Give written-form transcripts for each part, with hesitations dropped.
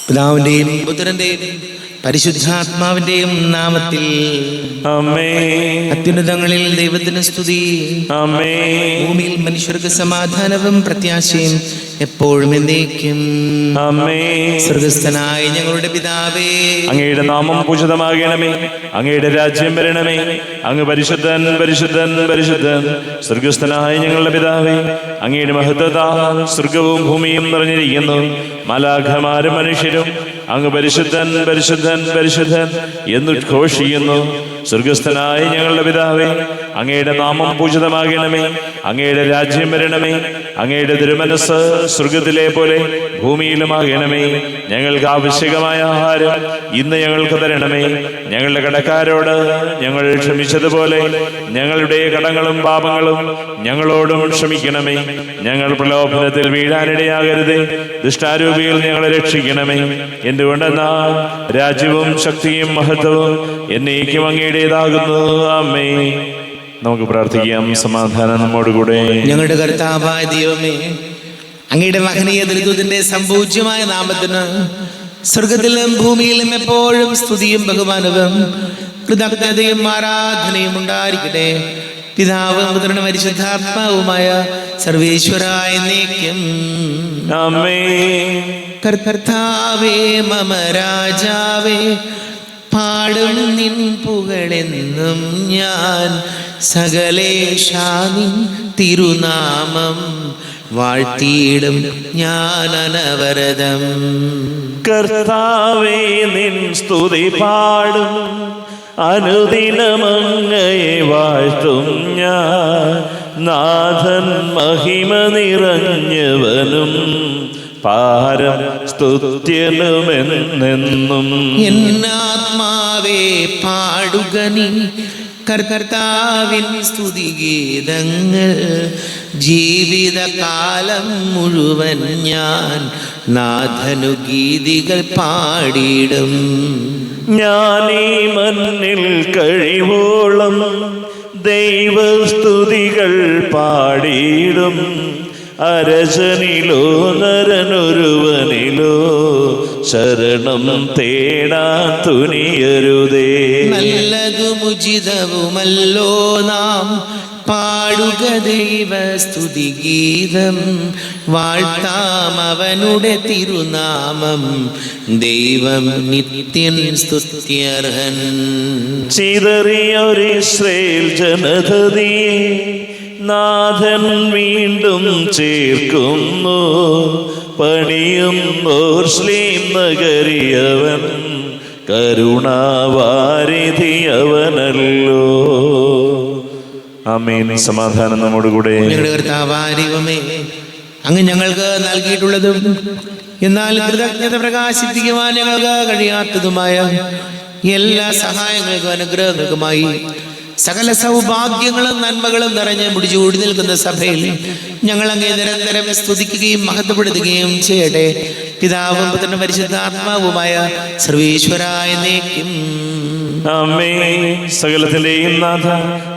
പിതാവിന്റെയും പുത്രന്റെയും പരിശുദ്ധാത്മാവിന്റെയും നാമത്തിൽ ആമേൻ. അത്യുന്നതങ്ങളിൽ ദൈവത്തിന് സ്തുതി. ആമേൻ. ഭൂമിയിൽ മനുഷ്യർക്ക് സമാധാനവും പ്രത്യാശയും എപ്പോഴും എന്നേക്കും. ആമേൻ. സ്വർഗസ്ഥനായ ഞങ്ങളുടെ പിതാവേ, അങ്ങയുടെ നാമം പൂജിതമാകണമേ. അങ്ങയുടെ രാജ്യം വരണമേ. അങ്ങ് പരിശുദ്ധൻ പരിശുദ്ധൻ പരിശുദ്ധൻ. സ്വർഗസ്ഥനായ ഞങ്ങളുടെ പിതാവേ, അങ്ങയുടെ മഹത്വത്താൽ സ്വർഗവും ഭൂമിയും നിറഞ്ഞിരിക്കുന്നു. മാലാഖമാരും മനുഷ്യരും അങ്ങ് പരിശുദ്ധൻ പരിശുദ്ധൻ പരിശുദ്ധൻ എന്നുദ്ഘോഷിക്കുന്നു. സ്വർഗസ്ഥനായ ഞങ്ങളുടെ പിതാവേ, അങ്ങയുടെ നാമം പൂജിതമാകണമേ. അങ്ങയുടെ രാജ്യം വരണമേ. അങ്ങയുടെ തിരുമനസ് സ്വർഗത്തിലെ പോലെ ഭൂമിയിലുമാകണമേ. ഞങ്ങൾക്ക് ആവശ്യകമായ ആഹാരം ഇന്ന് ഞങ്ങൾക്ക് തരണമേ. ഞങ്ങളുടെ കടക്കാരോട് ഞങ്ങൾ ക്ഷമിച്ചതുപോലെ ഞങ്ങളുടെ കടങ്ങളും പാപങ്ങളും ഞങ്ങളോടും ക്ഷമിക്കണമേ. ഞങ്ങൾ പ്രലോഭനത്തിൽ വീഴാനിടയാകരുതേ. ദുഷ്ടാരൂപിയിൽ ഞങ്ങളെ രക്ഷിക്കണമേ. എന്തുകൊണ്ടെന്നാൽ രാജ്യവും ശക്തിയും മഹത്വവും എന്നേക്കും അങ്ങയുടേതാകുന്നു. ആമേൻ. നമുക്ക് പ്രാർത്ഥിക്കാം. സമാധാനം നമ്മോടുകൂടെ. ഞങ്ങളുടെ കർത്താവായ ദൈവമേ, അങ്ങയുടെ മഹനീയ ദുരിതത്തിന്റെ സംപൂജ്യമായ നാമത്തിന് സ്വർഗത്തിലും ഭൂമിയിലും എപ്പോഴും സ്തുതിയും ബഹുമാനവും കൃതജ്ഞതയും ആരാധനയും ഉണ്ടായിരിക്കട്ടെ. പിതാവും പുത്രനും പരിശുദ്ധാത്മാവുമായ സർവേശ്വരായ എന്നേക്കും. ആമേൻ. കർത്താവേ മമ രാജാവേ, പാടും നിൻ പുകഴെന്നും ഞാൻ. സകലേശാനിൻ തിരുനാമം വാഴ്ത്തിയിടും ഞാൻ അനവരതം. കർത്താവേ നിൻ സ്തുതി പാടും, അനുദിനമങ്ങയെ വാഴ്ത്തും ഞാൻ. നാഥൻ മഹിമ നിറഞ്ഞവനും പാരം സ്തുത്യനുമെന്നെന്നും. എന്നാത്മാവേ പാടുക നീ കർത്താവിൻ സ്തുതിഗീതങ്ങൾ. ജീവിതകാലം മുഴുവൻ ഞാൻ നാഥനു ഗീതികൾ പാടിയിടും. ഞാനീ മണ്ണിൽ കഴിവോളം ദൈവസ്തുതികൾ പാടിയിടും. അരജനിലോ നരനൊരുവനിലോ ശരണം തേടാൻ തുനിയരുതേ. നല്ലതുമുചിതവുമല്ലോ നാം പാടുക ദൈവ സ്തുതിഗീതം. വാഴ്ത്താം അവനുടെ തിരുനാമം. ദൈവം നിത്യൻ സ്തുത്യർഹൻ. ചിതറിയൊരു ഇസ്രായേൽ ജനതയെ നാഥൻ വീണ്ടും ചേർക്കുന്നു. പണിയും ഓർശ്ലീം നഗരിയവൻ കരുണാവാരിധിയവനല്ലോ. ആമേൻ. സമാധാനം നമ്മോടുകൂടെ. ഞങ്ങളുടെ കർത്താവായ ദൈവമേ, അങ്ങ് ഞങ്ങൾക്ക് നൽകിയിട്ടുള്ളതും എന്നാൽ കൃതജ്ഞത പ്രകാശിപ്പിക്കുവാൻ ഞങ്ങൾക്ക് കഴിയാത്തതുമായ എല്ലാ സഹായങ്ങൾക്കും അനുഗ്രഹങ്ങൾക്കുമായി സകല സൗഭാഗ്യങ്ങളും നന്മകളും നിറഞ്ഞ് മുടിചൂടി നിൽക്കുന്ന സഭയിൽ ഞങ്ങൾ അങ്ങേ നിരന്തരം സ്തുതിക്കുകയും മഹത്വപ്പെടുത്തുകയും ചെയ്യട്ടെ. പിതാവും പുത്രനും പരിശുദ്ധാത്മാവുമായ സർവേശ്വരായ എന്നേക്കും. ആമേൻ. സകലത്തിന്റെയും നാഥ,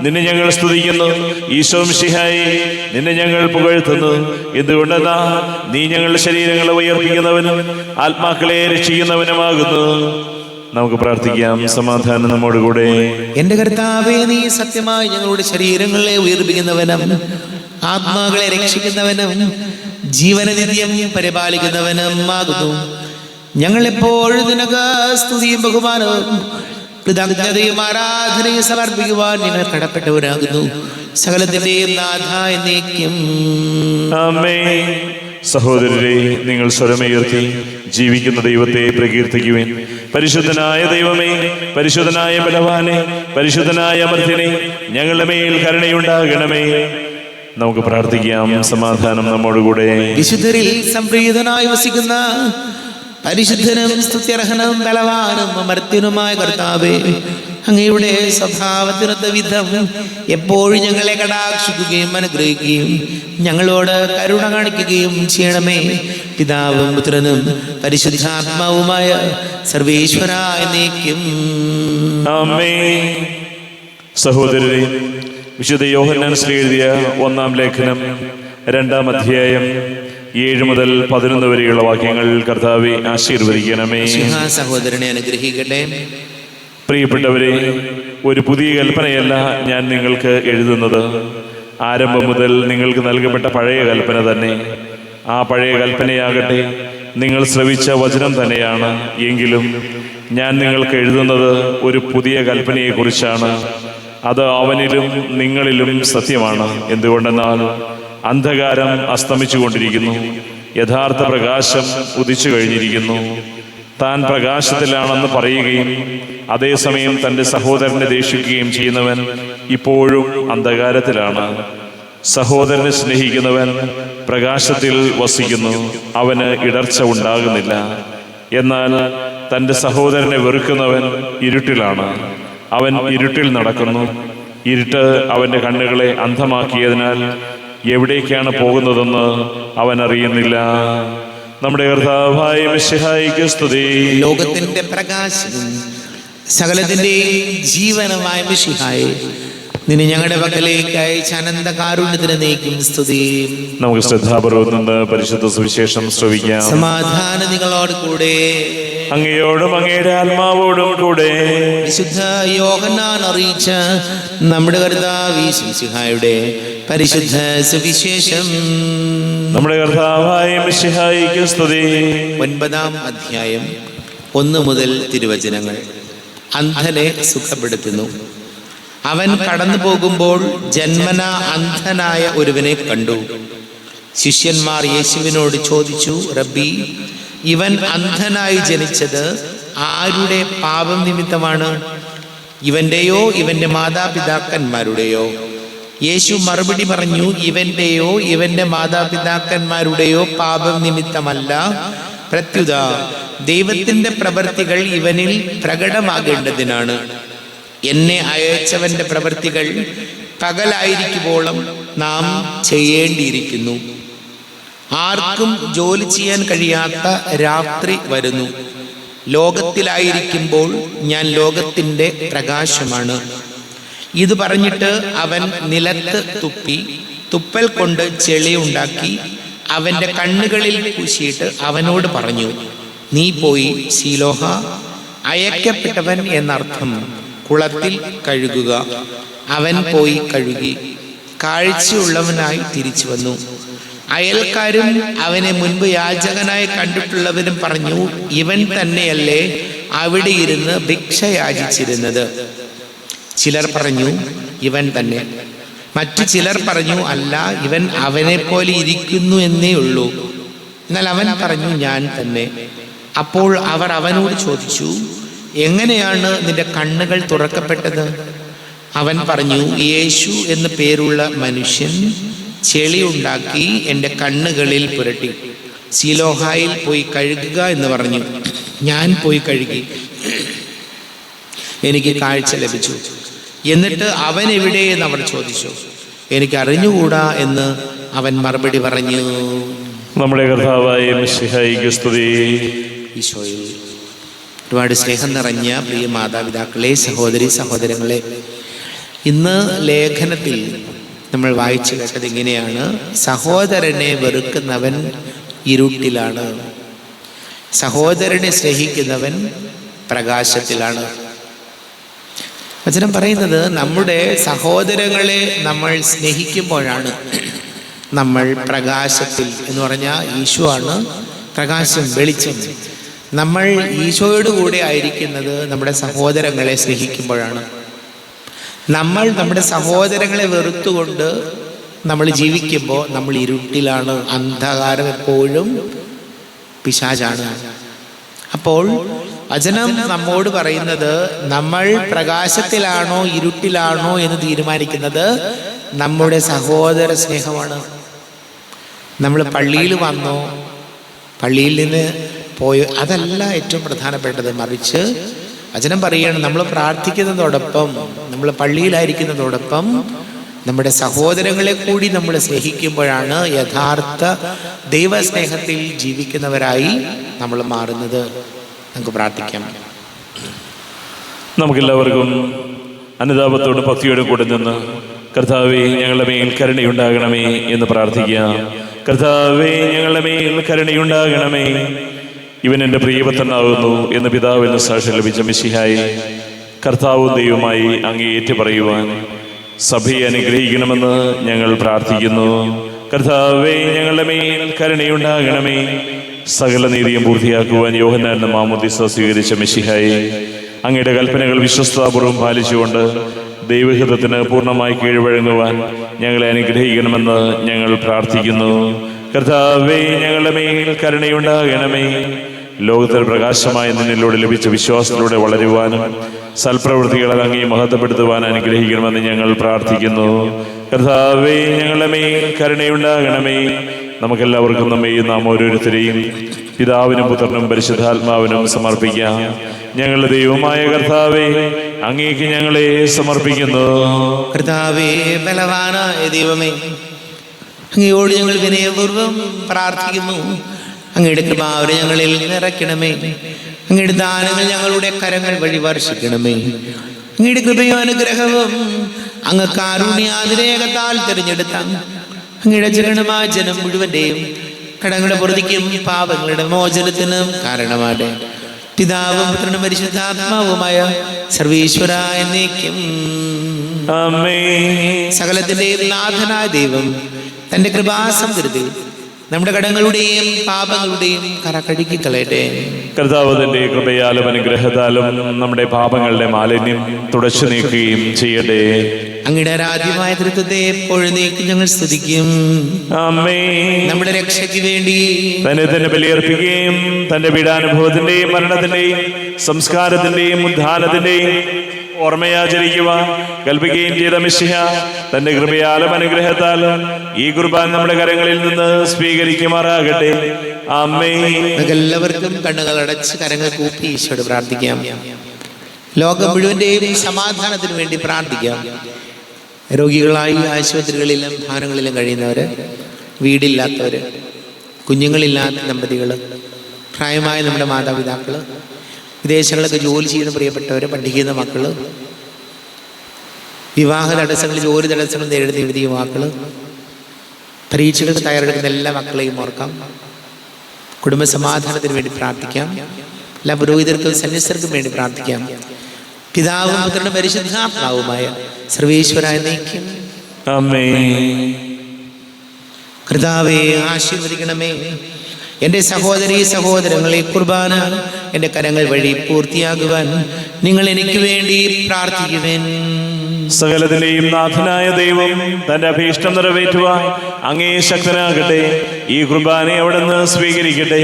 നിന്നെ ഞങ്ങൾ സ്തുതിക്കുന്നു. ഈശോ മിശിഹായേ, നിന്നെ ഞങ്ങൾ പുകഴ്ത്തുന്നു. എന്തുകൊണ്ടെന്നാ നീ ഞങ്ങളുടെ ശരീരങ്ങളെ ഉയർപ്പിക്കുന്നവനും ആത്മാക്കളെ രക്ഷിക്കുന്നവനുമാകുന്നു. നമുക്ക് പ്രാർത്ഥിക്കാം. സമാധാനം നമ്മോടുകൂടെ. എന്റെ കർത്താവേ, നീ സത്യമായി ഞങ്ങളുടെ ശരീരങ്ങളെ ഉയർപ്പിക്കുന്നവനും ആത്മാക്കളെ രക്ഷിക്കുന്നവനും ജീവനനിത്യം പരിപാലിക്കുന്നവനും ആകുന്നു. ഞങ്ങൾ എപ്പോഴും നിനക്ക് സ്തുതിയും ബഹുമാനവും കൃതജ്ഞതയും ആരാധനയും സമർപ്പിക്കുവാൻ ഞങ്ങൾ കടപ്പെട്ടവരാകുന്നു. സകലത്തിന്റെയും നാഥ എന്നേക്കും. ആമേൻ. സഹോദരരെ, നിങ്ങൾ സ്വരമുയർത്തി ജീവിക്കുന്ന ദൈവത്തെ പ്രകീർത്തിക്കുവിൻ. പരിശുദ്ധനായ ദൈവമേ, പരിശുദ്ധനായ ബലവാനെ, പരിശുദ്ധനായ അമർത്തിനെ, ഞങ്ങളുടെ മേൽ കരുണയുണ്ടാകണമേ. നമുക്ക് പ്രാർത്ഥിക്കാം. സമാധാനം നമ്മോടുകൂടെ. വിശുദ്ധരിൽ സംപ്രീതനായി വസിക്കുന്ന പരിശുദ്ധനും സ്തുത്യർഹനും ബലവാനും അമർത്യനുമായ കർത്താവേ, അങ്ങയുടെ സ്വഭാവത്തിനൊത്ത വിധം എപ്പോഴും ഞങ്ങളെ കടാക്ഷിക്കുകയും അനുഗ്രഹിക്കുകയും ഞങ്ങളോട് കരുണ കാണിക്കുകയും ചെയ്യണമേ. പിതാവും പുത്രനും പരിശുദ്ധാത്മാവുമായ സർവേശ്വരായ എന്നേക്കും. ആമേൻ. സഹോദരരെ, വിശുദ്ധ യോഹന്നാൻ ശ്രീ എഴുതിയ 1-ാം ലേഖനം 2-ാം അധ്യായം 7 മുതൽ 11 വരെയുള്ള വാക്യങ്ങൾ കർത്താവെ ആശീർവദിക്കണമേ. സഹോദരനെ അനുഗ്രഹിക്കട്ടെ. പ്രിയപ്പെട്ടവരെ, ഒരു പുതിയ കൽപ്പനയല്ല ഞാൻ നിങ്ങൾക്ക് എഴുതുന്നത്. ആരംഭം മുതൽ നിങ്ങൾക്ക് നൽകപ്പെട്ട പഴയ കൽപ്പന തന്നെ. ആ പഴയ കൽപ്പനയാകട്ടെ നിങ്ങൾ ശ്രവിച്ച വചനം തന്നെയാണ്. എങ്കിലും ഞാൻ നിങ്ങൾക്ക് എഴുതുന്നത് ഒരു പുതിയ കൽപ്പനയെക്കുറിച്ചാണ്. അത് അവനിലും നിങ്ങളിലും സത്യമാണ്. എന്തുകൊണ്ടെന്നാൽ അന്ധകാരം അസ്തമിച്ചുകൊണ്ടിരിക്കുന്നു, യഥാർത്ഥ പ്രകാശം ഉദിച്ചു കഴിഞ്ഞിരിക്കുന്നു. താൻ പ്രകാശത്തിലാണെന്ന് പറയുകയും അതേസമയം തൻ്റെ സഹോദരനെ ദേഷിക്കുകയും ചെയ്യുന്നവൻ ഇപ്പോഴും അന്ധകാരത്തിലാണ്. സഹോദരനെ സ്നേഹിക്കുന്നവൻ പ്രകാശത്തിൽ വസിക്കുന്നു, അവന് ഇടർച്ച ഉണ്ടാകുന്നില്ല. എന്നാൽ തൻ്റെ സഹോദരനെ വെറുക്കുന്നവൻ ഇരുട്ടിലാണ്, അവൻ ഇരുട്ടിൽ നടക്കുന്നു. ഇരുട്ട് അവൻ്റെ കണ്ണുകളെ അന്ധമാക്കിയതിനാൽ എവിടേക്കാണ് പോകുന്നതെന്ന് അവൻ അറിയുന്നില്ല. നമ്മുടെ കർത്താവായ മിശിഹായിക്ക് സ്തുതി. ലോകത്തിന്റെ പ്രകാശവും സകലത്തിന്റെ ജീവനുമായ മിശിഹായെ, നിന്നെ ഞങ്ങളുടെ പക്കലേക്ക് അയച്ച അനന്ത കാരുണ്യത്തിന് നീക്കും സ്തുതി. നമുക്ക് ശ്രദ്ധാപൂർവ്വം നിന്ന് പരിശുദ്ധ സുവിശേഷം ശ്രവിക്കാം. സമാധാനം നിങ്ങളോട് കൂടെ, അങ്ങയോടും അങ്ങയുടെ ആത്മാവോടും കൂടെ. വിശുദ്ധ യോഹന്നാൻ അറിയിച്ച നമ്മുടെ കർത്താവ് മിശിഹായുടെ പരിശുദ്ധ സുവിശേഷം. നമ്മുടെ കർത്താവായ മിശിഹായിക്ക് സ്തുതി. 9-ാം അധ്യായം 1 മുതൽ തിരുവചനങ്ങൾ. അന്ധനെ സുഖപ്പെടുത്തുന്നു. അവൻ കടന്നു പോകുമ്പോൾ ജന്മന അന്ധനായ ഒരുവനെ കണ്ടു. ശിഷ്യന്മാർ യേശുവിനോട് ചോദിച്ചു, റബ്ബി, ഇവൻ അന്ധനായി ജനിച്ചത് ആരുടെ പാപം നിമിത്തമാണ്? ഇവന്റെയോ ഇവന്റെ മാതാപിതാക്കന്മാരുടെയോ? യേശു മറുപടി പറഞ്ഞു, ഇവന്റെയോ ഇവന്റെ മാതാപിതാക്കന്മാരുടെയോ പാപം നിമിത്തമല്ല, പ്രത്യുത ദൈവത്തിന്റെ പ്രവൃത്തികൾ ഇവനിൽ പ്രകടമാകേണ്ടതിനാണ്. എന്നെ അയച്ചവന്റെ പ്രവൃത്തികൾ പകലായിരിക്കുമ്പോളും നാം ചെയ്യേണ്ടിയിരിക്കുന്നു. ആർക്കും ജോലി ചെയ്യാൻ കഴിയാത്ത രാത്രി വരുന്നു. ലോകത്തിലായിരിക്കുമ്പോൾ ഞാൻ ലോകത്തിന്റെ പ്രകാശമാണ്. ഇത് പറഞ്ഞിട്ട് അവൻ നിലത്ത് തുപ്പി, തുപ്പൽ കൊണ്ട് ചെളി ഉണ്ടാക്കി അവന്റെ കണ്ണുകളിൽ പൂശിയിട്ട് അവനോട് പറഞ്ഞു, നീ പോയി ശീലോഹ, അയക്കപ്പെട്ടവൻ എന്നർത്ഥം, കുളത്തിൽ കഴുകുക. അവൻ പോയി കഴുകി കാഴ്ചയുള്ളവനായി തിരിച്ചു വന്നു. അയൽക്കാരും അവനെ മുൻപ് യാചകനായി കണ്ടിട്ടുള്ളവരും പറഞ്ഞു, ഇവൻ തന്നെയല്ലേ അവിടെ ഇരുന്ന് ഭിക്ഷ യാചിച്ചിരുന്നത്? ചിലർ പറഞ്ഞു, ഇവൻ തന്നെ. മറ്റു ചിലർ പറഞ്ഞു, അല്ല, ഇവൻ അവനെ പോലെ ഇരിക്കുന്നു എന്നേ ഉള്ളൂ. എന്നാൽ അവൻ പറഞ്ഞു, ഞാൻ തന്നെ. അപ്പോൾ അവർ അവനോട് ചോദിച്ചു, എങ്ങനെയാണ് നിന്റെ കണ്ണുകൾ തുറക്കപ്പെട്ടത്? അവൻ പറഞ്ഞു, യേശു എന്നു പേരുള്ള മനുഷ്യൻ ചെളി ഉണ്ടാക്കി എൻ്റെ കണ്ണുകളിൽ പുരട്ടി, സീലോഹായിൽ പോയി കഴുകുക എന്ന് പറഞ്ഞു. ഞാൻ പോയി കഴുകി, എനിക്ക് കാഴ്ച ലഭിച്ചു. എന്നിട്ട് അവൻ എവിടെ എന്ന് അവർ ചോദിച്ചു. എനിക്ക് അറിഞ്ഞുകൂടാ എന്ന് അവൻ മറുപടി പറഞ്ഞു. നമ്മുടെ കർത്താവായ മിശിഹായിക്ക് സ്തുതി. ഈശോയിൽ ഒരുപാട് സ്നേഹം നിറഞ്ഞ പ്രിയ മാതാപിതാക്കളെ, സഹോദരി സഹോദരങ്ങളെ, ഇന്ന് ലേഖനത്തിൽ നമ്മൾ വായിച്ചു കേട്ടത് ഇങ്ങനെയാണ്: സഹോദരനെ വെറുക്കുന്നവൻ ഇരുട്ടിലാണ്, സഹോദരനെ സ്നേഹിക്കുന്നവൻ പ്രകാശത്തിലാണ്. വചനം പറയുന്നത് നമ്മുടെ സഹോദരങ്ങളെ നമ്മൾ സ്നേഹിക്കുമ്പോഴാണ് നമ്മൾ പ്രകാശത്തിൽ, എന്ന് പറഞ്ഞാൽ ഈശോ ആണ് പ്രകാശം, വെളിച്ചം. നമ്മൾ ഈശോയോട് കൂടെ ആയിരിക്കുന്നത് നമ്മുടെ സഹോദരങ്ങളെ സ്നേഹിക്കുമ്പോഴാണ്. നമ്മൾ നമ്മുടെ സഹോദരങ്ങളെ വെറുത്തുകൊണ്ട് നമ്മൾ ജീവിക്കുമ്പോൾ നമ്മൾ ഇരുട്ടിലാണ്. അന്ധകാരം എപ്പോഴും പിശാചാണ്. അപ്പോൾ വചനം നമ്മോട് പറയുന്നത് നമ്മൾ പ്രകാശത്തിലാണോ ഇരുട്ടിലാണോ എന്ന് തീരുമാനിക്കുന്നത് നമ്മുടെ സഹോദര സ്നേഹമാണ്. നമ്മൾ പള്ളിയിൽ വന്നോ, പള്ളിയിൽ നിന്ന് പോയോ, അതല്ല ഏറ്റവും പ്രധാനപ്പെട്ടത്. മറിച്ച് വചനം പറയുകയാണ്, നമ്മൾ പ്രാർത്ഥിക്കുന്നതോടൊപ്പം, നമ്മൾ പള്ളിയിലായിരിക്കുന്നതോടൊപ്പം നമ്മുടെ സഹോദരങ്ങളെ കൂടി നമ്മൾ സ്നേഹിക്കുമ്പോഴാണ് യഥാർത്ഥ ദൈവസ്നേഹത്തിൽ ജീവിക്കുന്നവരായി നമ്മൾ മാറുന്നത്. നമുക്ക് പ്രാർത്ഥിക്കാം. നമുക്കെല്ലാവർക്കും അനുതാപത്തോടും ഭക്തിയോടും കൂടെ നിന്ന് കർത്താവേ, ഞങ്ങളുടെ മേൽ കരുണയുണ്ടാകണമേ എന്ന് പ്രാർത്ഥിക്കാം. കർത്താവേ, ഞങ്ങളുടെ മേൽ കരുണയുണ്ടാകണമേ. ഇവൻ എൻ്റെ പ്രിയപുത്രനാകുന്നു എന്ന് പിതാവിൽ നിന്ന് സാക്ഷ്യം ലഭിച്ച മിശിഹായെ, കർത്താവും ദൈവമായി അങ്ങേ ഏറ്റുപറയുവാൻ സഭയെ അനുഗ്രഹിക്കണമെന്ന് ഞങ്ങൾ പ്രാർത്ഥിക്കുന്നു. കർത്താവേ, ഞങ്ങളുടെ മേൽ കരുണയുണ്ടാകണമേ. സകല നീതിയും പൂർത്തിയാക്കുവാൻ യോഹന്നാൻ മാമോദീസ സ്വീകരിച്ച മിശിഹായെ, അങ്ങയുടെ കൽപ്പനകൾ വിശ്വസ്താപൂർവം പാലിച്ചുകൊണ്ട് ദൈവഹിതത്തിന് പൂർണ്ണമായി കീഴ്വഴങ്ങുവാൻ ഞങ്ങളെ അനുഗ്രഹിക്കണമെന്ന് ഞങ്ങൾ പ്രാർത്ഥിക്കുന്നു. കർത്താവേ, ഞങ്ങളുടെ മേൽ കരുണയുണ്ടാകണമേ. ലോകത്തിൽ പ്രകാശമായ നിന്നിലൂടെ ലഭിച്ച വിശ്വാസത്തിലൂടെ വളരുവാനും സൽപ്രവൃത്തികളെ അങ്ങേ മഹത്വപ്പെടുത്തുവാൻ അനുഗ്രഹിക്കണമെന്ന് ഞങ്ങൾ പ്രാർത്ഥിക്കുന്നു. കർത്താവേ, ഞങ്ങളുടെ മേൽ കരുണയുണ്ടാകണമേ. നമുക്കെല്ലാവർക്കും നമ്മയും നാം ഓരോരുത്തരെയും പിതാവിനും പുത്രനും പരിശുദ്ധാത്മാവിനും സമർപ്പിക്കാം. ഞങ്ങളുടെ ദൈവമായ കർത്താവേ, അങ്ങേക്ക് ഞങ്ങളെ സമർപ്പിക്കുന്നു. കർത്താവേ, ബലവാനായ ദൈവമേ, അങ്ങയോട് ഞങ്ങൾ വിനയപൂർവ്വം പ്രാർത്ഥിക്കുന്നു. അങ്ങയുടെ കൃപാവരെ ഞങ്ങളിൽ നിറയ്ക്കണമേ. അങ്ങയുടെ ദാനങ്ങൾ ഞങ്ങളുടെ കരങ്ങൾ വഴി വർഷിക്കണമേ. അങ്ങയുടെ കൃപയും അനുഗ്രഹവും അങ്ങ് കാരുണ്യാതിരേകത്താൽ തിരഞ്ഞെടുത്ത അങ്ങയുടെ ജനമായ ജനം മുഴുവന്റെയും കടങ്ങളുടെ പൊറുതിക്കും പാപങ്ങളുടെ മോചനത്തിനും കാരണമാട്ടെ. പിതാവും പുത്രനും പരിശുദ്ധാത്മാവുമായ സർവീശ്വര എന്നേക്കും ആമേൻ. സകലത്തിന്റെയും നാഥനായ ദൈവം തന്റെ കൃപാസമൃദ്ധി നമ്മുടെ കടങ്ങളുടെയും പാപങ്ങളുടെയും കര കഴുകി കളയട്ടെ. കർത്താവ് തന്റെ കൃപയാലും അനുഗ്രഹത്താലും നമ്മുടെ പാപങ്ങളുടെ മാലിന്യം തുടച്ചു നീക്കുകയും ചെയ്യട്ടെ. അങ്ങയുടെ ആരാധ്യമായ തൃത്വത്തെ എപ്പോഴും ഞങ്ങൾ സ്തുതിക്കും. ആമേൻ. നമ്മുടെ രക്ഷയ്ക്ക് വേണ്ടി തന്നെ ബലിയർപ്പിക്കുകയും തന്റെ പീഡാനുഭവത്തിന്റെയും മരണത്തിന്റെയും സംസ്കാരത്തിന്റെയും ഉദ്ധാനത്തിന്റെയും ഓർമ്മയാചരിക്കുവാൻ കൽപ്പിക്കുകയും ചെയ്ത മിശിഹ തന്റെ കൃപയാലും അനുഗ്രഹത്താലും ഈ കുർബാന നമ്മുടെ കരങ്ങളിൽ നിന്ന് സ്വീകരിക്കുമാറാകട്ടെ. ആമേൻ. എല്ലാവർക്കും കണ്ണുകൾ അടച്ച് കരങ്ങൾ കൂപ്പി ഈശോയോട് പ്രാർത്ഥിക്കാം. ലോകം മുഴുവന്റെയും സമാധാനത്തിന് വേണ്ടി പ്രാർത്ഥിക്കാം. രോഗികളായി ആശുപത്രികളിലും ഭവനങ്ങളിലും കഴിയുന്നവര്, വീടില്ലാത്തവര്, കുഞ്ഞുങ്ങളില്ലാത്ത ദമ്പതികള്, പ്രായമായ നമ്മുടെ മാതാപിതാക്കള്, വിദേശങ്ങളൊക്കെ ജോലി ചെയ്യുന്ന പ്രിയപ്പെട്ടവര്, പഠിക്കുന്ന മക്കള്, വിവാഹ തടസ്സങ്ങൾ, ജോലി തടസ്സങ്ങൾ നേരിടുന്ന യുവതി യുവാക്കള്, പരീക്ഷകൾക്ക് തയ്യാറെടുക്കുന്ന എല്ലാ മക്കളെയും ഓർക്കാം. കുടുംബ സമാധാനത്തിന് വേണ്ടി പ്രാർത്ഥിക്കാം. എല്ലാ പുരോഹിതർക്കും സന്യസ്തർക്കും വേണ്ടി പ്രാർത്ഥിക്കാം. പിതാവും പുത്രനും പരിശുദ്ധാത്മാവുമായ സർവീശ്വര എന്നേക്കും ആമേൻ. കർത്താവേ, ആശീർവദിക്കണമേ. എൻ്റെ സഹോദരീ സഹോദരങ്ങളെ, കുർബാന എൻ്റെ കരങ്ങൾ വഴി പൂർത്തിയാകുവാൻ നിങ്ങൾ എനിക്ക് വേണ്ടി പ്രാർത്ഥിക്കുവേൻ. സകലത്തിന്റെയും നാഥനായ ദൈവം തന്റെ അഭീഷ്ടം നിറവേറ്റുവാൻ അങ്ങേ ശക്തനാകട്ടെ. ഈ കുർബാനയെ അവിടുന്ന് സ്വീകരിക്കട്ടെ.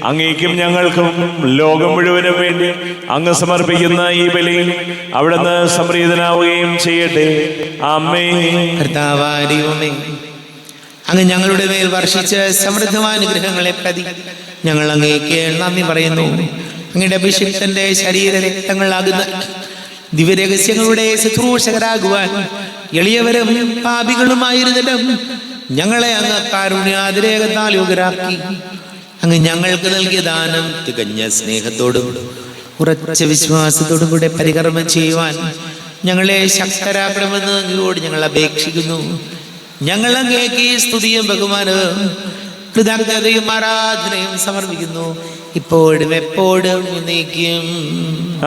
അങ്ങേക്കും ഞങ്ങൾക്കും ലോകം മുഴുവനും വേണ്ടി അങ്ങ് സമർപ്പിക്കുന്ന ഈ ബലി അവിടുന്ന് സംപ്രീതനാവുകയും ചെയ്യട്ടെ. ആമേൻ. കർത്താവായ ദൈവമേ, അങ്ങ് ഞങ്ങളുടെ മേൽ വർഷിച്ച സമൃദ്ധമായ അനുഗ്രഹങ്ങളെ പ്രതി ഞങ്ങൾ അങ്ങേക്ക് നന്ദി പറയുന്നു. അങ്ങയുടെ അഭിഷിക്തന്റെ ശരീര രക്തങ്ങളാകുന്ന ദിവ്യരഹസ്യങ്ങളുടെ ശുശ്രൂഷകരാകുവാൻ എളിയവരും പാപികളുമായിരുന്നിട്ടും ഞങ്ങളെ അങ്ങ് കാരുണ്യാതിരേകത്താൽ യോഗ്യരാക്കി. അങ്ങ് ഞങ്ങൾക്ക് നൽകിയ ദാനം തികഞ്ഞ സ്നേഹത്തോടും ഉറച്ച വിശ്വാസത്തോടും കൂടെ പരികർമ്മം ചെയ്യുവാൻ ഞങ്ങളെ ശക്തരാക്കണമെന്ന് അങ്ങയോട് ഞങ്ങൾ അപേക്ഷിക്കുന്നു. ഞങ്ങൾ അങ്ങേക്ക് സ്തുതിയും ബഹുമാനവും കൃതജ്ഞതയും ആരാധനയും സമർപ്പിക്കുന്നു, ഇപ്പോഴും എപ്പോഴും എന്നേക്കും.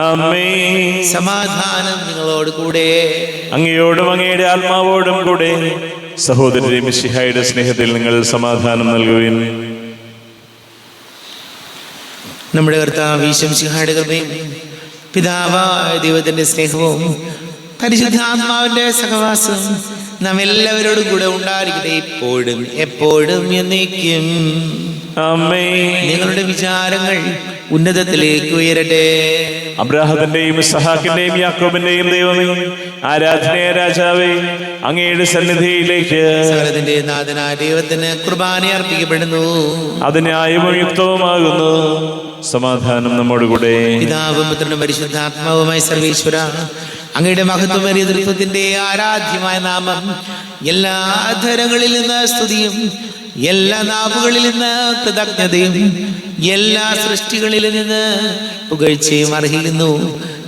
ആമേൻ. സമാധാനം നിങ്ങളോട് കൂടെ. അങ്ങയോടും അങ്ങയുടെ ആത്മാവോടും കൂടെ. സഹോദരരെ, മിശിഹായുടെ സ്നേഹത്തിൽ നിങ്ങൾ സമാധാനം നൽകുവിൻ. നമ്മുടെ കർത്താവ് ഈശോ മിശിഹായുടെ കൃപയും പിതാവായ ദൈവത്തിന്റെ സ്നേഹവും പരിശുദ്ധാത്മാവിന്റെ സഹവാസം നാം എല്ലാവരോടും കൂടെ ഉണ്ടായിരിക്കട്ടെ, ഇപ്പോഴും എപ്പോഴും എന്നേക്കും. ആമേൻ. നിങ്ങളുടെ വിചാരങ്ങൾ ഉന്നതത്തിലേക്ക് ഉയരട്ടെ. അബ്രാഹത്തിന്റെയും ഇസ്ഹാക്കിന്റെയും യാക്കോബിന്റെയും ദൈവമേ, ആരാധനയ രാജാവേ, അങ്ങയുടെ സന്നിധിയിലേക്ക് സകലത്തിന്റെ നാഥനായ ദൈവത്തിന് കുർബാന അർപ്പിക്കപ്പെടുന്നു. അത് ന്യായവും യുക്തവുമാകുന്നു. സമാധാനം നമ്മോടുകൂടെ. പിതാവും പുത്രനും പരിശുദ്ധാത്മാവുമായി സർവീശ്വര, അങ്ങയുടെ മഹത്വമേറിയ തൃത്വത്തിന്റെ ആരാധ്യമായ നാമം എല്ലാ അധരങ്ങളിൽ നിന്ന് സ്തുതിയും എല്ലാ നാവുകളിൽ നിന്ന് കൃതജ്ഞതയും എല്ലാ സൃഷ്ടികളിൽ നിന്ന് പുകഴ്ചയും അർഹിക്കുന്നു.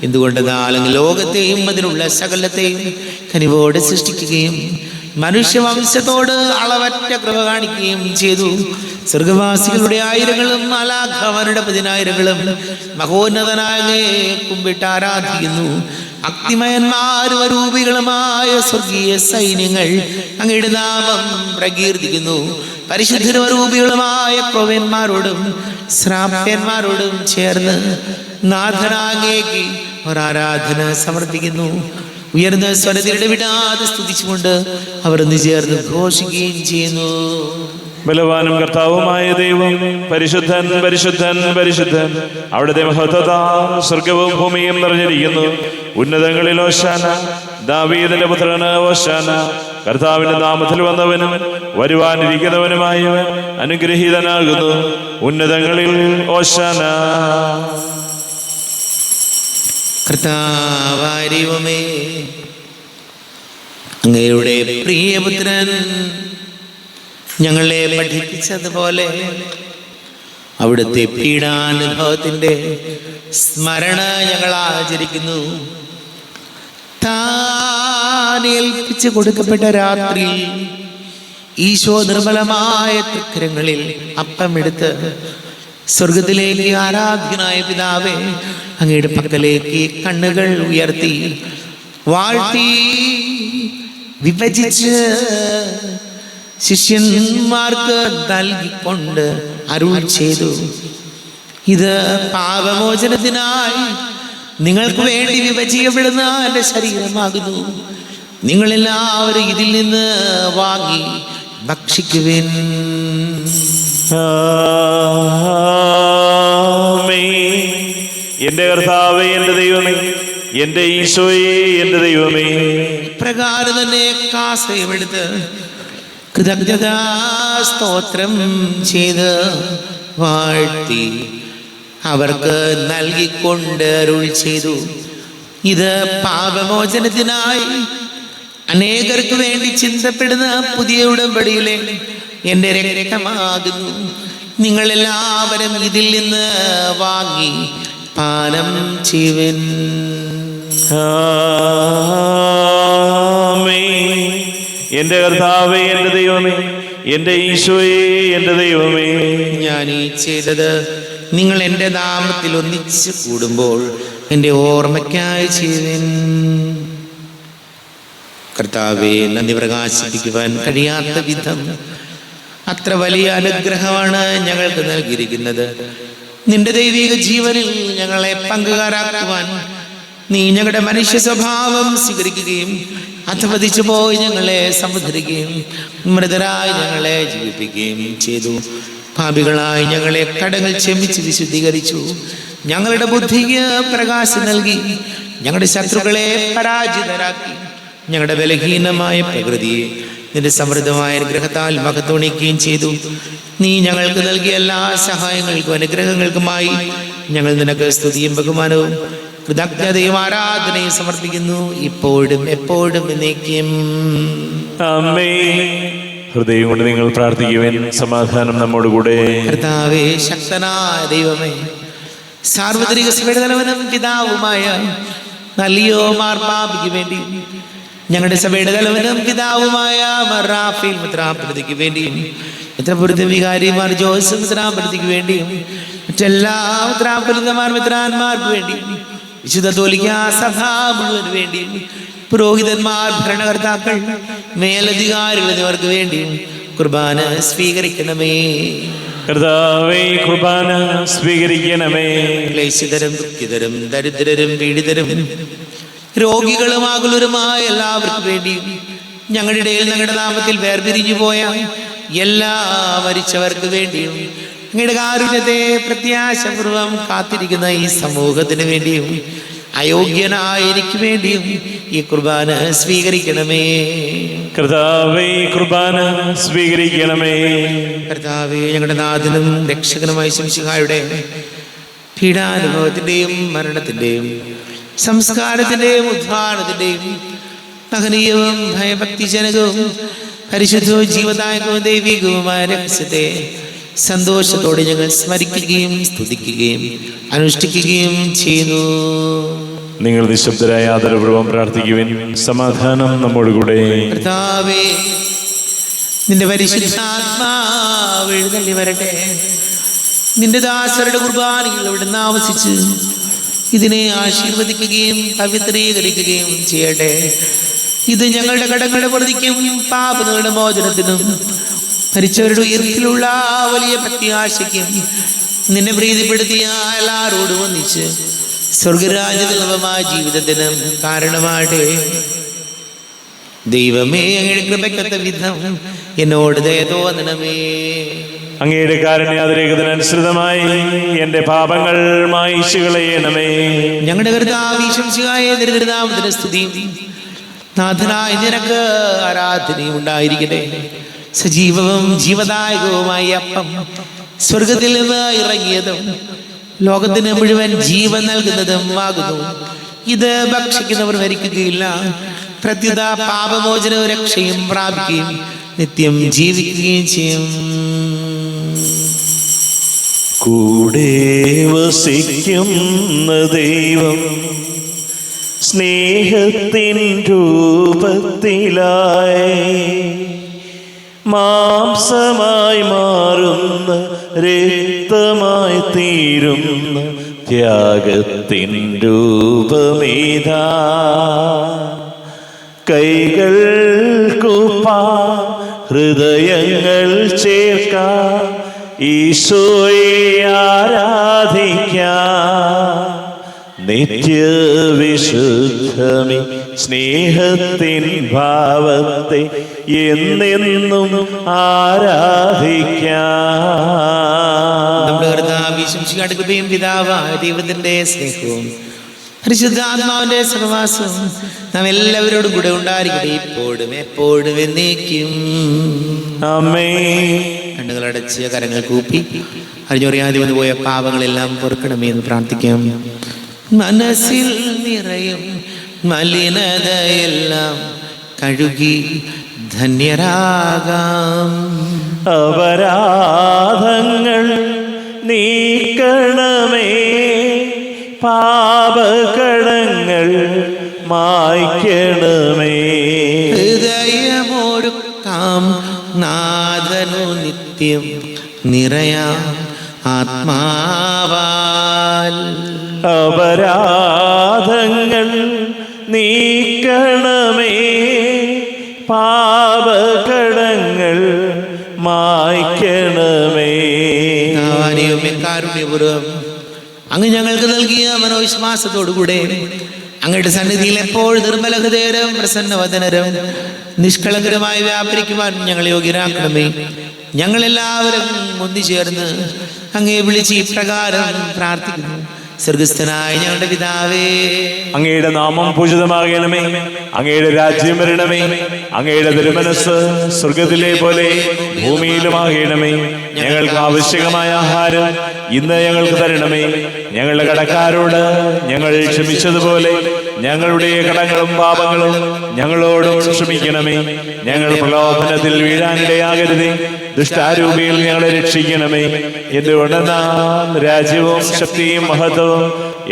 എന്തുകൊണ്ടെന്നാൽ ലോകത്തെയും അതിലുള്ള സകലത്തെയും കനിവോടെ സൃഷ്ടിക്കുകയും മനുഷ്യവംശത്തോട് അളവറ്റ കൃപ കാണിക്കുകയും ചെയ്തു. സ്വർഗവാസികളുടെ ആയിരങ്ങളും മാലാഖമാരുടെ പതിനായിരങ്ങളും മഹോന്നതനായ കുമ്പിട്ട് ആരാധിക്കുന്നു. അഗ്നിമയന്മാരും അരൂപികളുമായ സ്വർഗീയ സൈന്യങ്ങൾ അങ്ങയുടെ നാമം പ്രകീർത്തിക്കുന്നു. പരിശുദ്ധരും അരൂപികളുമായ ക്രോവ്യന്മാരോടും ശ്രാപ്യന്മാരോടും ചേർന്ന് നാഥനാങ്ങേക്ക് ഒരാരാധന സമർപ്പിക്കുന്നു. ഉയർന്ന സ്വരത്തിൽ ഇടവിടാതെ സ്തുതിച്ചുകൊണ്ട് അവർ ഒന്ന് ചേർന്ന് ഘോഷിക്കുകയും ചെയ്യുന്നു. ബലവാനും കർത്താവുമായ ദൈവം പരിശുദ്ധൻ പരിശുദ്ധൻ പരിശുദ്ധൻ. അവിടുത്തെ മഹത്വത സ്വർഗവും ഭൂമിയും നിറഞ്ഞിരിക്കുന്നു. ഉന്നതങ്ങളിൽ ഓശാന. ദാവീദിന്റെ പുത്രന് ഓശാന. കർത്താവിന്റെ നാമത്തിൽ വന്നവനും വരുവാനിരിക്കുന്നവനുമായവൻ അനുഗ്രഹീതനാകുന്നു. ഉന്നതങ്ങളിൽ ഓശാന. കർത്താവായ ദൈവമേ, അങ്ങയുടെ പ്രിയപുത്രൻ ഞങ്ങളെ പഠിപ്പിച്ചതുപോലെ അവിടുത്തെ പീഡാനുഭവത്തിന്റെ സ്മരണ ഞങ്ങൾ ആചരിക്കുന്നു. താൻ ഏൽപ്പിച്ചു കൊടുക്കപ്പെട്ട രാത്രി ഈശോ നിർമ്മലമായ തൃക്കരങ്ങളിൽ അപ്പമെടുത്ത് സ്വർഗത്തിലേക്ക് ആരാധ്യനായ പിതാവേ, അങ്ങയുടെ പക്കലേക്ക് കണ്ണുകൾ ഉയർത്തി വാഴ്ത്തി വിഭജിച്ച് ശിഷ്യന്മാർക്ക് നൽകിക്കൊണ്ട് അരുൾ ചെയ്തു, ഇത് പാപമോചനത്തിനായി നിങ്ങൾക്ക് വേണ്ടി വിഭജിക്കപ്പെടുന്ന എൻ്റെ ശരീരമാകുന്നു. നിങ്ങളെല്ലാവരും ഇതിൽ നിന്ന് വാങ്ങി ഭക്ഷിക്കുവിൻ. എന്റെ കർത്താവേ, എന്റെ ദൈവമേ, എന്റെ ഈശോയെ, എന്റെ ദൈവമേ. ഇപ്രകാരം തന്നെ കാസയുമെടുത്ത് കൃതജ്ഞതാ സ്തോത്രം ചെയ്ത് വാഴ്ത്തി അവർക്ക് നൽകിക്കൊണ്ട് അരുൾ ചെയ്തു, ഇത് പാപമോചനത്തിനായി അനേകർക്ക് വേണ്ടി ചിന്തപ്പെടുന്ന പുതിയ ഉടമ്പടിയിലെ എൻ്റെ രക്തമാകുന്നു. നിങ്ങളെല്ലാവരും ഇതിൽ നിന്ന് വാങ്ങി പാനം ചെയ്യുവിൻ. എന്റെ കർത്താവേ, എന്റെ ദൈവമേ, എന്റെ ഈശോയെ, എന്റെ ദൈവമേ. ഞാൻ ഈ ചെയ്തത് നിങ്ങൾ എൻ്റെ നാമത്തിൽ ഒന്നിച്ച് കൂടുമ്പോൾ എൻ്റെ ഓർമ്മയ്ക്കായി ചെയ്യുവിൻ. കർത്താവേ, നന്ദി പ്രകാശിപ്പിക്കുവാൻ കഴിയാത്ത വിധം അത്ര വലിയ അനുഗ്രഹമാണ് ഞങ്ങൾക്ക് നൽകിയിരിക്കുന്നത്. നിന്റെ ദൈവിക ജീവനിൽ ഞങ്ങളെ പങ്കുകാരാക്കുവാൻ നീ ഞങ്ങളുടെ മനുഷ്യ സ്വഭാവം സ്വീകരിക്കുകയും അധപതിച്ചു പോയി ഞങ്ങളെ സമുദ്രിക്കുകയും മൃതരായി ഞങ്ങളെ ജീവിപ്പിക്കുകയും ചെയ്തു. പാപികളായി ഞങ്ങളെ കടങ്ങൾ ക്ഷമിച്ച് വിശുദ്ധീകരിച്ചു. ഞങ്ങളുടെ ബുദ്ധിക്ക് പ്രകാശം നൽകി ഞങ്ങളുടെ ശത്രുക്കളെ പരാജിതരാക്കി. ഞങ്ങളുടെ ബലഹീനമായ പ്രകൃതിയെ നിന്റെ സമൃദ്ധമായ അനുഗ്രഹത്താൽ മഹത്വണിക്കുകയും ചെയ്തു. നീ ഞങ്ങൾക്ക് നൽകിയ എല്ലാ സഹായങ്ങൾക്കും അനുഗ്രഹങ്ങൾക്കുമായി ഞങ്ങൾ നിനക്ക് സ്തുതിയും ബഹുമാനവും കൃതജ്ഞതയും ആരാധനയും സമർപ്പിക്കുന്നു, ഇപ്പോഴും എപ്പോഴും എന്നേക്കും. ആമേൻ. ഹൃദയം കൊണ്ട് നിങ്ങൾ പ്രാർത്ഥിക്കുവാൻ സമാധാനം നമ്മോടുകൂടെ. കർത്താവേ, ശക്തനായ ദൈവമേ, സാർവത്രിക സഭയുടെ തലവനും പിതാവുമായ നല്ലിയോ മാർപ്പാപ്പിക്ക് വേണ്ടി, ഞങ്ങളുടെ സഭയുടെ തലവനും പിതാവുമായ മറാഫീൽ മിത്രാപ്രതിക്ക് വേണ്ടിയും, മിത്രപുരത്തെ വികാരിമാർ ജോസഫ് മിത്രാപ്രതിക്ക് വേണ്ടിയും, മറ്റെല്ലാ മിത്രാപുരതമാർ മിത്രാന്മാർക്ക് വേണ്ടിയും, വിശുദ്ധ കത്തോലിക്കാ സഭ മുഴുവന് വേണ്ടിയും, പുരോഹിതന്മാർ, ഭരണകർത്താക്കൾ, മേലധികാരികൾ എന്നിവർക്ക് വേണ്ടിയും കുർബാന സ്വീകരിക്കണമേ. കർത്താവേ, കുർബാന സ്വീകരിക്കണമേ. ക്ലേശിതരും ദുഃഖിതരും ദരിദ്രരും പീഡിതരും രോഗികളും ആകുലരുമായ എല്ലാവർക്കും വേണ്ടിയും, ഞങ്ങളുടെ ഇടയിൽ ഞങ്ങളുടെ നാമത്തിൽ വേർപിരിഞ്ഞു പോയ എല്ലാ മരിച്ചവർക്ക് വേണ്ടിയും, അങ്ങയുടെ കാരുണ്യത്തെ പ്രത്യാശപൂർവം കാത്തിരിക്കുന്ന ഈ സമൂഹത്തിന് വേണ്ടിയും, അയോഗ്യനായ എനിക്ക് വേണ്ടിയും ഈ കുർബാന സ്വീകരിക്കണമേ. കർത്താവേ, കുർബാന സ്വീകരിക്കണമേ. കർത്താവേ, ഞങ്ങളുടെ നാഥനും രക്ഷകനുമായ ശംശിഹായുടെ പീഡാനുഭവത്തിന്റെയും മരണത്തിന്റെയും സംസ്കാരത്തിന്റെയും ഉദ്ധാരണത്തിന്റെയും മഹനീയവും ഭയഭക്തിജനകവും പരിശുദ്ധവും ജീവദായകവും ദൈവികവുമായ രഹസ്യത്തെ സന്തോഷത്തോടെ ഞങ്ങൾ സ്മരിക്കുകയും സ്തുതിക്കുകയും അനുഷ്ഠിക്കുകയും ചെയ്യുന്നു. നിങ്ങൾ നിശബ്ദരായ ആദരപൂർവ്വം പ്രാർത്ഥിക്കുവിൻ. സമാധാനം നമ്മോടുകൂടെ. കർത്താവേ, നിന്റെ പരിശുദ്ധാത്മാവ് എഴുന്നള്ളി വരട്ടെ. നിന്റെ ദാസരുടെ കുർബാനകൾ ഇവിടുന്ന് ആവസിച്ച് ഇതിനെ ആശീർവദിക്കുകയും പവിത്രീകരിക്കുകയും ചെയ്യട്ടെ. ഇത് ഞങ്ങളുടെ കടങ്ങളുടെ പ്രതിക്കും പാപങ്ങളുടെ മോചനത്തിനും മരിച്ചവരുടെ ഉയർപ്പിലുള്ള വലിയ പ്രത്യാശയ്ക്കും നിന്നെ പ്രീതിപ്പെടുത്തിയ എല്ലാവരോടും ഒന്നിച്ച് സ്വർഗരാജ്യമായ ജീവിതത്തിനും കാരണമാകട്ടെ. ദൈവമേ, അങ്ങയുടെ കൃപയ്ക്കൊത്ത വിധം എന്നോട് ദയ തോന്നണമേ. അങ്ങയുടെ കാരുണ്യാതിരേകത്തിനനുസൃതമായി എന്റെ പാപങ്ങൾ മായിച്ചു കളയണമേ. ഞങ്ങളുടെ കർത്താവ് ഈശോമിശിഹായ ദരിദ്രനാമത്തിന് സ്തുതിയും നാഥനായ നിനക്ക് ആരാധനയും ഉണ്ടായിരിക്കട്ടെ. സജീവവും ജീവദായകവുമായ അപ്പം സ്വർഗത്തിൽ നിന്ന് ഇറങ്ങിയതും ലോകത്തിന് മുഴുവൻ ജീവൻ നൽകുന്നതും ആകുന്നു. ഇത് ഭക്ഷിക്കുന്നവർ മരിക്കുകയില്ല, പ്രത്യുത പാപമോചനവും രക്ഷയും പ്രാപിക്കുകയും നിത്യം ജീവിക്കുകയും ചെയ്യും. കൂടെ വസിക്കുന്ന ദൈവം സ്നേഹത്തിൻ രൂപത്തിലായി മാംസമായി മാറുന്ന രക്തമായി തീരുന്ന ത്യാഗത്തിൻ രൂപമേതാ. കൈകൾ കൂപ്പാ, ഹൃദയങ്ങൾ ചേർക്കാം, ഈശോയെ ആരാധിക്കാം. നിത്യവിശുദ്ധമി സ്നേഹത്തിൻ ഭാവത്തെ എന്നെന്നും ആരാധിക്കാം. നമ്മുടെ കർത്താവ് ഈശോമിശിഹായുടെ കൃപയും പിതാവായ ദൈവത്തിന്റെ സ്നേഹവും പരിശുദ്ധാത്മാവിന്റെ സഹവാസവും നാം എല്ലാവരോടും കൂടെ ഉണ്ടായിരിക്കട്ടെ, ഇപ്പോഴും എപ്പോഴും എന്നേക്കും. ആമേൻ. കണ്ണുകളടച്ച് കരങ്ങൾ കൂപ്പി അറിഞ്ഞറിയാതെ വന്നു പോയ പാപങ്ങളെല്ലാം പൊറുക്കണമേ എന്ന് പ്രാർത്ഥിക്കാം. മനസ്സിൽ നിറയും മലിനതയെല്ലാം കഴുകി ധന്യരാകാം. അപരാധങ്ങൾ നീക്കണമേ, പാപകടങ്ങൾ മായ്ക്കണമേ. ഹൃദയമൊരുക്കാം നാഥനു നിത്യം നിറയാം ആത്മാവാൽ. അപരാധങ്ങൾ നീക്കണമേ, പാപകടങ്ങൾ മായ്ക്കണമേ. കാരുണ്യപൂർവ്വം അങ്ങ് ഞങ്ങൾക്ക് നൽകിയ മനോവിശ്വാസത്തോടുകൂടെ അങ്ങയുടെ സന്നിധിയിൽ എപ്പോൾ നിർമ്മല ഹൃദയരും പ്രസന്നവദനരും നിഷ്കളങ്കരമായി വ്യാപരിക്കുവാൻ ഞങ്ങളെ യോഗ്യരാക്കണമേ. ഞങ്ങളെല്ലാവരും ഒന്നുചേർന്ന് അങ്ങയെ വിളിച്ച് ഇപ്രകാരം പ്രാർത്ഥിക്കുന്നു. സ്വർഗസ്ഥനായ ഞങ്ങളുടെ പിതാവേ, അങ്ങയുടെ നാമം പൂജിതമാകണമേ, അങ്ങയുടെ രാജ്യം വരണമേ, അങ്ങയുടെ തിരുമനസ് സ്വർഗത്തിലെ പോലെ ഭൂമിയിലുമാകണമേ. ഞങ്ങൾക്ക് ആവശ്യമായ ആഹാരം ഇന്ന് ഞങ്ങൾക്ക് തരണമേ. ഞങ്ങളുടെ കടക്കാരോട് ഞങ്ങൾ ക്ഷമിച്ചതുപോലെ ഞങ്ങളുടെ കടങ്ങളും പാപങ്ങളും ഞങ്ങളോടും ക്ഷമിക്കണമേ. ഞങ്ങൾ പ്രലോഭനത്തിൽ വീഴാനിടയാകരുതേ, ദുഷ്ടാരൂപിയിൽ ഞങ്ങളെ രക്ഷിക്കണമേ. എന്തുകൊണ്ടെന്നാൽ രാജ്യവും ശക്തിയും മഹത്വവും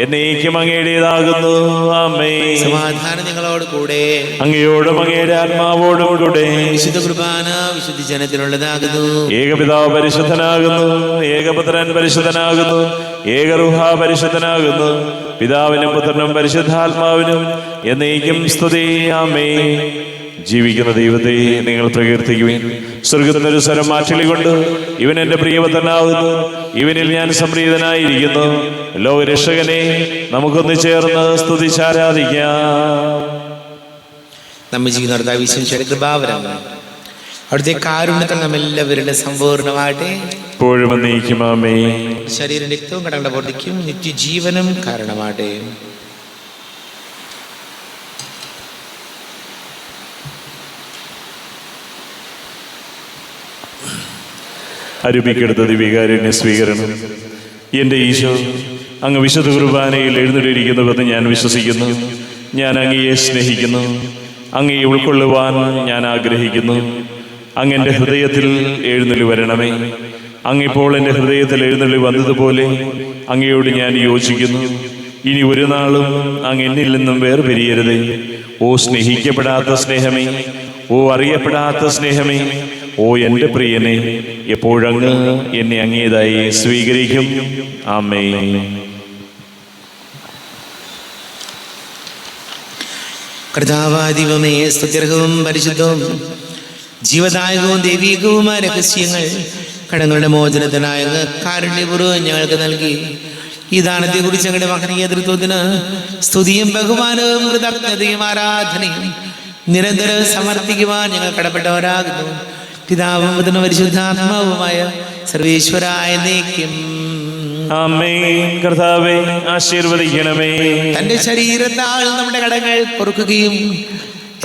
എന്നേക്കും അങ്ങയുടേതാകുന്നു. ആമേൻ. സമാധാനം നിങ്ങളോട് കൂടെ, അങ്ങയോടും അങ്ങയുടെ ആത്മാവോടും കൂടെ. വിശുദ്ധ കുർബാന വിശുദ്ധ ജനത്തിനുള്ളതാകുന്നു. ഏകപിതാവ് പരിശുദ്ധനാകുന്നു, ഏകപുത്രൻ പരിശുദ്ധനാകുന്നു, ഏകറുഹ പരിശുദ്ധനാകുന്നു. പിതാവിനും പുത്രനും പരിശുദ്ധാത്മാവിനും എന്നേക്കും സ്തുതി. ആമേൻ. ജീവിക്കുന്ന ദൈവത്തെ നിങ്ങൾ പ്രകീർത്തിക്കുവിൻ. സ്വർഗത്തിനൊരു സ്വരം മാറ്റിളികൊണ്ട്, ഇവൻ എൻ്റെ പ്രിയപുത്രനാകുന്നു, ഇവനിൽ ഞാൻ സംപ്രീതനായിരിക്കുന്നു. ലോകരക്ഷകനെ നമുക്കൊന്ന് ചേർന്ന് സ്തുതിച്ചാരാധിക്കാം. നമ്മെ ജീവിക്കുന്ന കർത്താവ് ഈശോയുടെ കൃപാവരം അവിടുത്തെ കാരുണ്യത്തിൽ നമ്മെല്ലാവരുടെ സമ്പൂർണ്ണമാകട്ടെ. എപ്പോഴും എന്നേക്കും. ആമേൻ. ശരീരം രക്തവും കടങ്ങളുടെ പൊടിക്കും നിത്യജീവനും കാരണമാകട്ടെ. അരുമിക്കെടുത്ത ദിവ്യകാരുണ്യ സ്വീകരണം. എൻ്റെ ഈശോ അങ്ങ് വിശുദ്ധ കുർബാനയിൽ എഴുന്നള്ളിയിരിക്കുന്നുവെന്ന് ഞാൻ വിശ്വസിക്കുന്നു. ഞാൻ അങ്ങയെ സ്നേഹിക്കുന്നു. അങ്ങയെ ഉൾക്കൊള്ളുവാൻ ഞാൻ ആഗ്രഹിക്കുന്നു. അങ്ങ് എൻ്റെ ഹൃദയത്തിൽ എഴുന്നള്ളി വരണമേ. അങ്ങിപ്പോൾ എൻ്റെ ഹൃദയത്തിൽ എഴുന്നള്ളി വന്നതുപോലെ അങ്ങയോട് ഞാൻ യോജിക്കുന്നു. ഇനി ഒരു നാളും അങ്ങ് എന്നിൽ നിന്നും വേർപിരിയരുതേ. ഓ സ്നേഹിക്കപ്പെടാത്ത സ്നേഹമേ, ഓ അറിയപ്പെടാത്ത സ്നേഹമേ, ഓ എൻ്റെ പ്രിയനെ, എപ്പോഴങ്ങ് എന്നെ അങ്ങേതായി സ്വീകരിക്കും. ആമേൻ. കർത്താവാദിവമേ, സ്തുത്യർഹവും പരിശുദ്ധവും ജീവദായകവും ദൈവീകവുമായ രഹസ്യങ്ങൾ കടങ്ങളുടെ മോചനത്തിനായ കാരുണ്യപൂർവ്വം ഞങ്ങൾക്ക് നൽകി. ഈ ദാനത്തെക്കുറിച്ച് ഞങ്ങളുടെ മഹനീയ നേതൃത്വത്തിന് സ്തുതിയും ബഹുമാനവും കൃതജ്ഞതയും ആരാധനയും നിരന്തരം സമർപ്പിക്കുവാൻ ഞങ്ങൾ കടപ്പെട്ടവരാകുന്നു. പിതാവും പുത്രനും പരിശുദ്ധാത്മാവുമായ സർവേശ്വരായ എന്നേക്കും ആമേൻ. കർത്താവേ, ആശീർവദിക്കണമേ. തന്റെ ശരീരത്താൽ നമ്മുടെ കടങ്ങൾ പൊറുക്കുകയും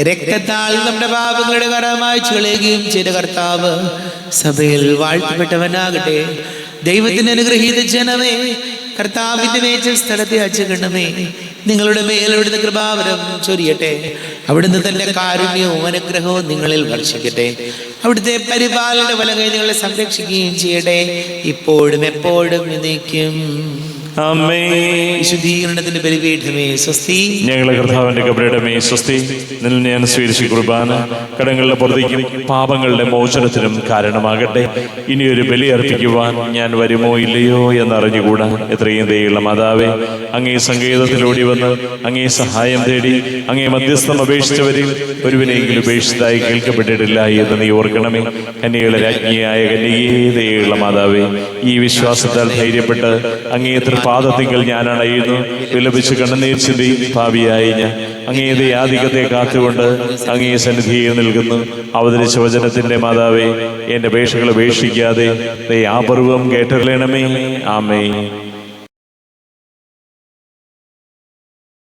രക്തത്താൽ നമ്മുടെ പാപങ്ങളുടെ കറ മായ്ച്ചു കളയുകയും ചെയ്ത കർത്താവ് സഭയിൽ വാഴ്ത്തപ്പെട്ടവനാകട്ടെ. ദൈവത്തിന്റെ അനുഗ്രഹീത ജനമേ, കർത്താവിന്റെ മേച്ചിൽ സ്ഥലത്തെ അച്ചുകണ്ണമേ, നിങ്ങളുടെ മേലവിടുന്ന് കൃപാവരം ചൊരിയട്ടെ. അവിടുന്ന് തന്റെ കാരുണ്യവും അനുഗ്രഹവും നിങ്ങളിൽ വർഷിക്കട്ടെ. അവിടുത്തെ പരിപാലന വലകൈ നിങ്ങളെ സംരക്ഷിക്കുകയും ചെയ്യട്ടെ, ഇപ്പോഴും എപ്പോഴും എന്നേക്കും. വിശുദ്ധീകരണത്തിന്റെ ബലിപീഠമേ സ്വസ്തി. ഞങ്ങളെ കർത്താവിന്റെ കബറിടമേ സ്വസ്തി. നിന്നിൽ ഞാൻ സ്വീകരിച്ച കുർബാന കടങ്ങളുടെ പുറത്തേക്കും പാപങ്ങളുടെ മോചനത്തിനും കാരണമാകട്ടെ. ഇനിയൊരു ബലി അർപ്പിക്കുവാൻ ഞാൻ വരുമോ ഇല്ലയോ എന്നറിഞ്ഞുകൂടാ. എത്രയും ദയുള്ള മാതാവേ, അങ്ങേ സങ്കേതത്തിലോടി വന്ന് അങ്ങേ സഹായം തേടി അങ്ങേ മധ്യസ്ഥം അപേക്ഷിച്ചവരിൽ ഒരുവിനെങ്കിലും ഉപേക്ഷിച്ചതായി കേൾക്കപ്പെട്ടിട്ടില്ല എന്ന് നീ ഓർക്കണമേ. കന്യകളുടെ രാജ്ഞിയായ കന്യകേ, ദയുള്ള മാതാവേ, ഈ വിശ്വാസത്താൽ ധൈര്യപ്പെട്ട് അങ്ങേ പാദത്തിങ്കൽ ഞാൻ അണയുന്നു. വിലപിച്ച് കണ്ണുനീർ ചിന്തി ഭാവിയായി ഞാൻ അങ്ങേ ദയാധികത്തെ കാത്തുകൊണ്ട് അങ്ങേ സന്നിധിയിൽ നിൽക്കുന്നു. അവതരിച്ച വചനത്തിന്റെ മാതാവേ, എന്റെ അപേക്ഷകൾ ഉപേക്ഷിക്കാതെ ദയാപൂർവം കേട്ടറിയണമേ. ആമേൻ.